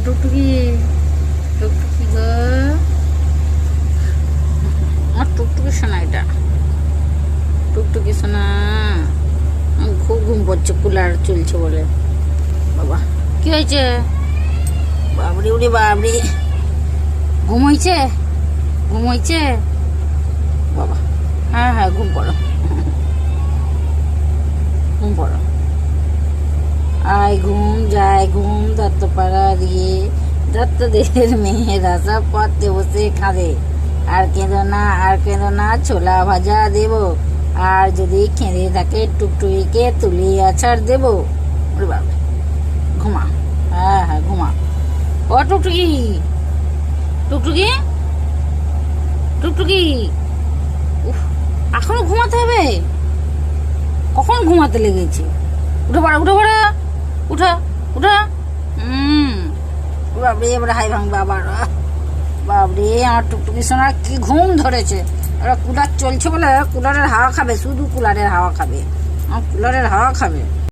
টুকটুকি, টুকটুকি গো, আমার টুকটুকি শোনা, এটা টুকটুকি শোনা। খুব ঘুম পড়ছে, কুলার চলছে বলে। বাবা কি হয়েছে? বাবরি উড়ি বাবরি, ঘুম হয়েছে, ঘুম হয়েছে বাবা। হ্যাঁ হ্যাঁ, ঘুম পড়ো, ঘুম পড়ো। আয় ঘুম, যায় ঘুম, দত্ত পাড়া দিয়ে দত্তদের মেয়েরা সব পথে বসে খাঁদে। আর কেঁদো না, আর কেঁদো না, ছোলা ভাজা দেব। আর যদি খেঁদে থাকে টুকটুকিকে তুলে আছাড় দেব। ওরে বাবা, ঘুমা। হ্যাঁ হ্যাঁ, ঘুমা। ও টুকটুকি, টুকটুকি, টুকটুকি, উফ, এখনো ঘুমাতে হবে? কখন ঘুমাতে লেগেছে? উঠে পড়া, উঠে পড়া, উঠা, উঠা। বাবরে, এবার হাই ভাঙবে আবার। বাবরে, আমার টুকটুকি সোনার কি ঘুম ধরেছে। ওরা কুলার চলছে বলে কুলারের হাওয়া খাবে, শুধু কুলারের হাওয়া খাবে, আমার কুলারের হাওয়া খাবে।